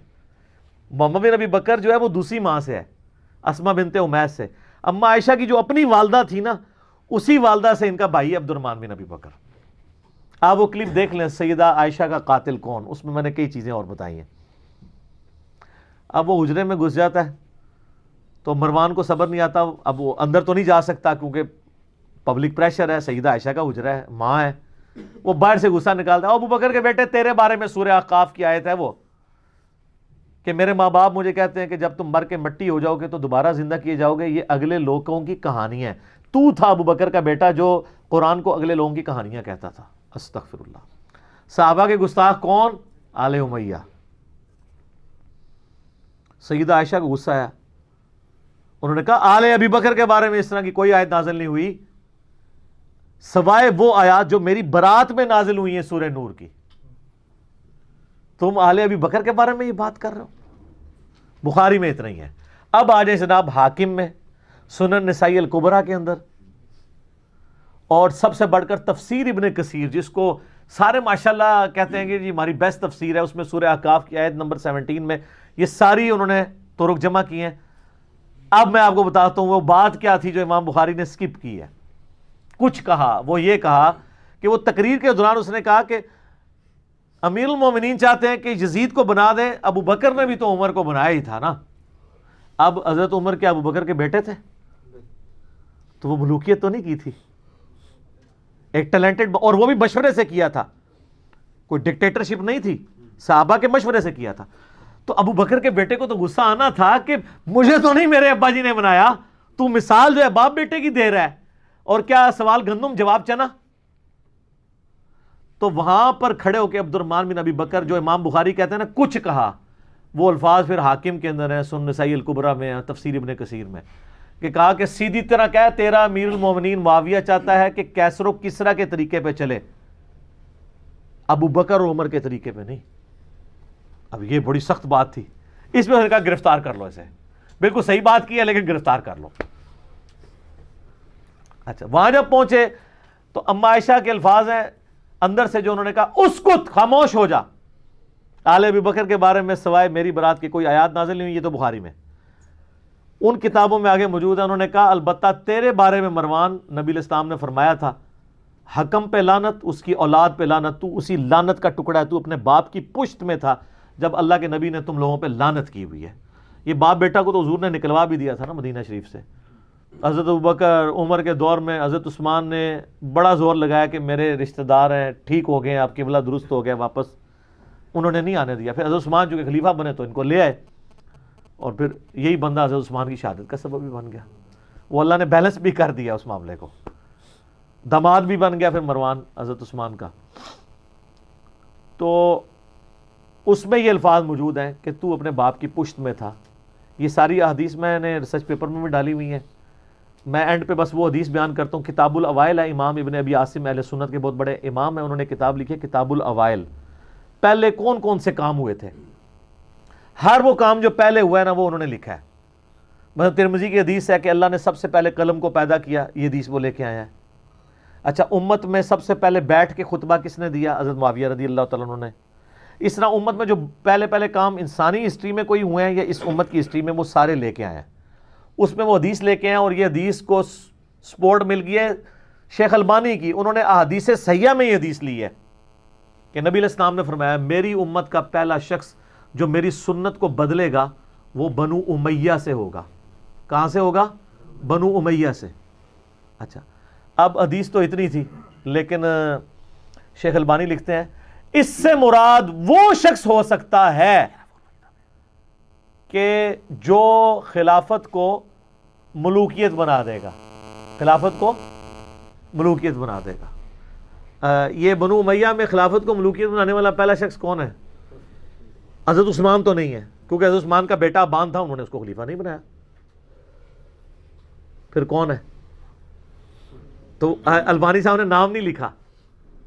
محمد بن ابی بکر جو ہے وہ دوسری ماں سے ہے، اسما بنت امیس سے. اما عائشہ کی جو اپنی والدہ تھی نا، اسی والدہ سے ان کا بھائی عبد الرحمن بن ابی بکر. آپ وہ کلپ دیکھ لیں سیدہ عائشہ کا قاتل کون، اس میں نے کئی چیزیں اور بتائی ہیں. اب وہ حجرے میں گھس جاتا ہے تو مروان کو صبر نہیں آتا. اب وہ اندر تو نہیں جا سکتا کیونکہ پبلک پریشر ہے، سیدہ عائشہ کا حجرہ ہے، ماں ہے. وہ باہر سے غصہ نکالتا ہے، ابو بکر کے بیٹے تیرے بارے میں سورہ احقاف کی آیت ہے وہ کہ میرے ماں باپ مجھے کہتے ہیں کہ جب تم مر کے مٹی ہو جاؤ گے تو دوبارہ زندہ کیے جاؤ گے، یہ اگلے لوگوں کی کہانی ہے. تو تھا ابو بکر کا بیٹا جو قرآن کو اگلے لوگوں کی کہانیاں کہتا تھا. استغفر اللہ. صحابہ کے گستاخ کون؟ آل امیہ. سیدہ عائشہ کو غصہ آیا، انہوں نے کہا آل ابی بکر کے بارے میں اس طرح کی کوئی آیت نازل نہیں ہوئی سوائے وہ آیات جو میری برات میں نازل ہوئی ہیں سورہ نور کی. تم آل ابی بکر کے بارے میں یہ بات کر رہے ہو؟ بخاری میں اتنا ہی ہے. اب آ جائیں جناب حاکم میں، سنن نسائی الکبریٰ کے اندر، اور سب سے بڑھ کر تفسیر ابن کثیر، جس کو سارے ماشاءاللہ کہتے ہیں کہ جی ہماری بیسٹ تفسیر ہے. اس میں سورہ احقاف کی آیت نمبر 17 میں یہ ساری انہوں نے طرق جمع کی ہیں. اب میں آپ کو بتاتا ہوں وہ بات کیا تھی جو امام بخاری نے سکپ کی ہے. کچھ کہا، وہ یہ کہا کہ وہ تقریر کے دوران اس نے کہا کہ امیر المومنین چاہتے ہیں کہ یزید کو بنا دیں، ابو بکر نے بھی تو عمر کو بنایا ہی تھا نا. اب حضرت عمر کے ابو بکر کے بیٹے تھے تو وہ ملوکیت تو نہیں کی تھی، ایک ٹیلنٹڈ، اور وہ بھی مشورے سے کیا تھا، کوئی ڈکٹیٹرشپ نہیں تھی، صحابہ کے مشورے سے کیا تھا. تو ابو بکر کے بیٹے کو تو غصہ آنا تھا کہ مجھے تو نہیں میرے ابا جی نے بنایا، تو مثال جو ہے باپ بیٹے کی دے رہا ہے، اور کیا سوال گندم جواب چنا. تو وہاں پر کھڑے ہو کے عبد الرحمن بن ابی بکر، جو امام بخاری کہتے ہیں نا کچھ کہا، وہ الفاظ پھر حاکم کے اندر ہیں، سنن نسائی الکبریٰ میں ہیں، تفسیر ابن کثیر میں، کہ کہا کہ سیدھی طرح کہہ تیرا امیر المومنین معاویہ چاہتا ہے کہ کیسر و کسرا کے طریقے پہ چلے، ابو بکر و عمر کے طریقے پہ نہیں۔ اب یہ بڑی سخت بات تھی، اس میں انہوں نے کہا گرفتار کر لو اسے، بالکل صحیح بات کی ہے لیکن گرفتار کر لو۔ اچھا وہاں جب پہنچے تو اما عائشہ کے الفاظ ہیں اندر سے جو انہوں نے کہا اسکت، خاموش ہو جا، آل ابی بکر کے بارے میں سوائے میری برات کی کوئی آیات نازل نہیں ہوئی، یہ تو بخاری میں، ان کتابوں میں آگے موجود ہے۔ انہوں نے کہا البتہ تیرے بارے میں مروان، نبی علیہ السلام نے فرمایا تھا حکم پہ لعنت، اس کی اولاد پہ لعنت، تو اسی لعنت کا ٹکڑا ہے، تو اپنے باپ کی پشت میں تھا جب اللہ کے نبی نے تم لوگوں پہ لعنت کی ہوئی ہے۔ یہ باپ بیٹا کو تو حضور نے نکلوا بھی دیا تھا نا مدینہ شریف سے۔ حضرت ابوبکر عمر کے دور میں حضرت عثمان نے بڑا زور لگایا کہ میرے رشتہ دار ہیں ٹھیک ہو گئے، آپ قبلہ درست ہو گیا واپس، انہوں نے نہیں آنے دیا۔ پھر حضرت عثمان جو کہ خلیفہ بنے تو ان کو لے آئے، اور پھر یہی بندہ حضرت عثمان کی شہادت کا سبب بھی بن گیا۔ وہ اللہ نے بیلنس بھی کر دیا اس معاملے کو، داماد بھی بن گیا پھر مروان حضرت عثمان کا۔ تو اس میں یہ الفاظ موجود ہیں کہ تو اپنے باپ کی پشت میں تھا۔ یہ ساری احادیث میں نے ریسرچ پیپر میں بھی ڈالی ہوئی ہیں، میں اینڈ پہ بس وہ حدیث بیان کرتا ہوں۔ کتاب الاوائل ہے، امام ابن ابی عاصم اہل سنت کے بہت بڑے امام ہیں، انہوں نے کتاب لکھی ہے کتاب الاوائل، پہلے کون کون سے کام ہوئے تھے، ہر وہ کام جو پہلے ہوا ہے نا وہ انہوں نے لکھا ہے۔ مثلا ترمذی کی حدیث ہے کہ اللہ نے سب سے پہلے قلم کو پیدا کیا، یہ حدیث وہ لے کے آیا ہے۔ اچھا امت میں سب سے پہلے بیٹھ کے خطبہ کس نے دیا؟ حضرت معاویہ رضی اللہ تعالیٰ عنہ نے۔ اس طرح امت میں جو پہلے کام انسانی ہسٹری میں کوئی ہوئے ہیں یا اس امت کی ہسٹری میں، وہ سارے لے کے آئے ہیں، اس میں وہ حدیث لے کے آئے ہیں۔ اور یہ حدیث کو سپورٹ مل گئی ہے شیخ البانی کی، انہوں نے احادیث صحیحہ میں یہ حدیث لی ہے کہ نبی علیہ السلام نے فرمایا میری امت کا پہلا شخص جو میری سنت کو بدلے گا وہ بنو امیہ سے ہوگا۔ کہاں سے ہوگا؟ بنو امیہ سے۔ اچھا اب حدیث تو اتنی تھی، لیکن شیخ البانی لکھتے ہیں اس سے مراد وہ شخص ہو سکتا ہے کہ جو خلافت کو ملوکیت بنا دے گا، خلافت کو ملوکیت بنا دے گا۔ یہ بنو امیہ میں خلافت کو ملوکیت بنانے والا پہلا شخص کون ہے؟ حضرت عثمان تو نہیں ہے، کیونکہ حضرت عثمان کا بیٹا ابان تھا، انہوں نے اس کو خلیفہ نہیں بنایا۔ پھر کون ہے؟ تو البانی صاحب نے نام نہیں لکھا،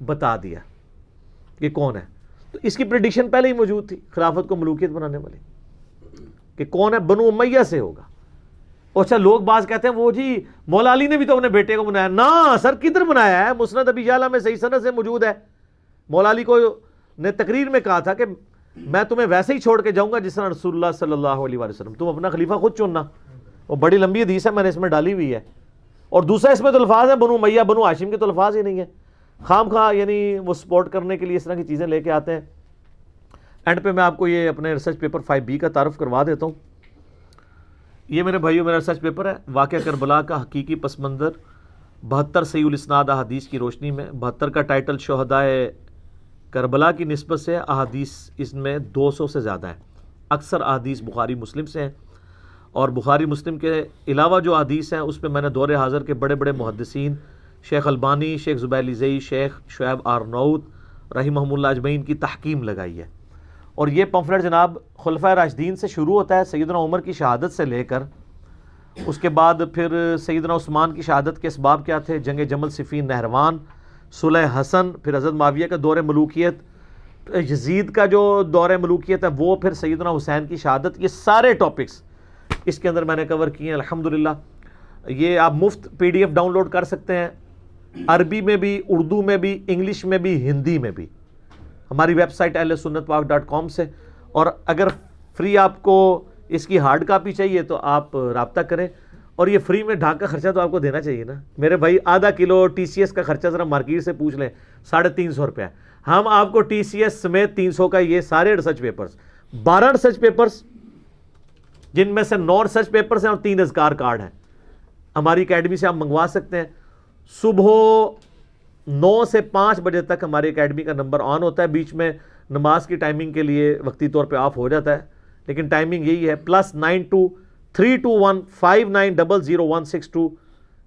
بتا دیا کہ کون ہے۔ تو اس کی پریڈکشن پہلے ہی موجود تھی خلافت کو ملوکیت بنانے والی، کہ کون ہے؟ بنو امیہ سے ہوگا۔ اچھا لوگ بعض کہتے ہیں وہ جی مولا علی نے بھی تو اپنے بیٹے کو بنایا، نا سر کدھر بنایا ہے؟ مسند ابی یعلا میں صحیح سند سے موجود ہے، مولا علی کو نے تقریر میں کہا تھا کہ میں تمہیں ویسے ہی چھوڑ کے جاؤں گا جس طرح رسول اللہ صلی اللہ علیہ وسلم، تم اپنا خلیفہ خود چننا۔ وہ بڑی لمبی حدیث ہے، میں نے اس میں ڈالی ہوئی ہے۔ اور دوسرا اس میں تو الفاظ ہیں بنو امیہ بنو ہاشم کے تو الفاظ ہی نہیں ہے، خام خواہ یعنی وہ سپورٹ کرنے کے لیے اس طرح کی چیزیں لے کے آتے ہیں۔ اینڈ پہ میں آپ کو یہ اپنے ریسرچ پیپر 5B کا تعارف کروا دیتا ہوں۔ یہ میرے بھائیوں میرا ریسرچ پیپر ہے، واقعہ کربلا کا حقیقی پس منظر 72 صحیح الاسناد احادیث کی روشنی میں۔ 72 کا ٹائٹل شہدائے کربلا کی نسبت سے، احادیث اس میں 200 سے زیادہ ہے، اکثر احادیث بخاری مسلم سے ہیں، اور بخاری مسلم کے علاوہ جو احادیث ہیں اس پہ میں نے دور حاضر کے بڑے بڑے محدثین شیخ البانی، شیخ زبیلی زئی، شیخ شعیب آرناؤت رحمہم اللہ اجمعین کی تحکیم لگائی ہے۔ اور یہ پمفلٹ جناب خلفائے راشدین سے شروع ہوتا ہے، سیدنا عمر کی شہادت سے لے کر اس کے بعد پھر سیدنا عثمان کی شہادت کے اسباب کیا تھے، جنگ جمل، صفین، نہروان، صلح حسن، پھر حضرت معاویہ کا دور ملوکیت، یزید کا جو دور ملوکیت ہے وہ، پھر سیدنا حسین کی شہادت، یہ سارے ٹاپکس اس کے اندر میں نے کور کیے ہیں الحمدللہ۔ یہ آپ مفت PDF ڈاؤن لوڈ کر سکتے ہیں، عربی میں بھی، اردو میں بھی، انگلش میں بھی، ہندی میں بھی، ہماری ویب سائٹ ahlsunnatpak.com سے۔ اور اگر فری آپ کو اس کی ہارڈ کاپی چاہیے تو آپ رابطہ کریں، اور یہ فری میں ڈھاک کا خرچہ تو آپ کو دینا چاہیے نا میرے بھائی۔ آدھا کلو TCS کا خرچہ ذرا مارکیٹ سے پوچھ لیں، 350 روپیہ، ہم آپ کو TCS سمیت 300 کا یہ سارے ریسرچ پیپرز، 12 ریسرچ پیپرز جن میں سے 9 ریسرچ پیپرز ہیں اور 3 اذکار کارڈ ہیں، ہماری اکیڈمی سے آپ منگوا سکتے ہیں۔ صبح 9 سے 5 بجے تک ہماری اکیڈمی کا نمبر آن ہوتا ہے، بیچ میں نماز کی ٹائمنگ کے لیے وقتی طور پہ آف ہو جاتا ہے، لیکن ٹائمنگ یہی ہے، +92 321 59000162،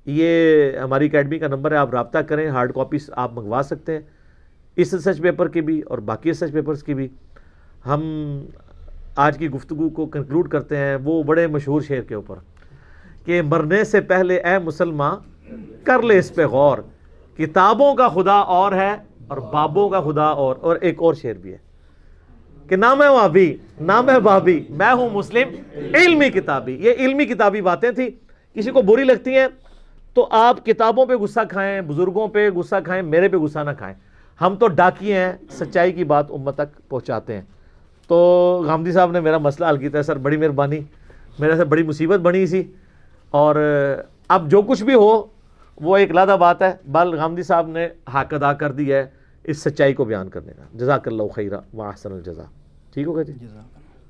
یہ ہماری اکیڈمی کا نمبر ہے، آپ رابطہ کریں، ہارڈ کاپیز آپ منگوا سکتے ہیں اس ریسرچ پیپر کی بھی اور باقی ریسرچ پیپرز کی بھی۔ ہم آج کی گفتگو کو کنکلوڈ کرتے ہیں وہ بڑے مشہور شعر کے اوپر کہ مرنے سے پہلے اے مسلمان کر لے اس پہ غور، کتابوں کا خدا اور ہے اور بابوں کا خدا اور ایک اور شعر بھی ہے کہ نہ میں وہابی نہ میں بابی، میں ہوں مسلم علمی کتابی۔ یہ علمی کتابی باتیں تھیں، کسی کو بری لگتی ہیں تو آپ کتابوں پہ غصہ کھائیں، بزرگوں پہ غصہ کھائیں، میرے پہ غصہ نہ کھائیں، ہم تو ڈاکیے ہیں، سچائی کی بات امت تک پہنچاتے ہیں۔ تو غامدی صاحب نے میرا مسئلہ حل کیا ہے، سر بڑی مہربانی، میرے سے بڑی مصیبت بنی سی، اور اب جو کچھ بھی ہو وہ ایک علیحدہ بات ہے، بل غامدی صاحب نے حق ادا کر دی ہے اس سچائی کو بیان کرنے کا۔ جزاک اللہ خیرہ و احسن الجزا۔ ٹھیک ہوگا جی؟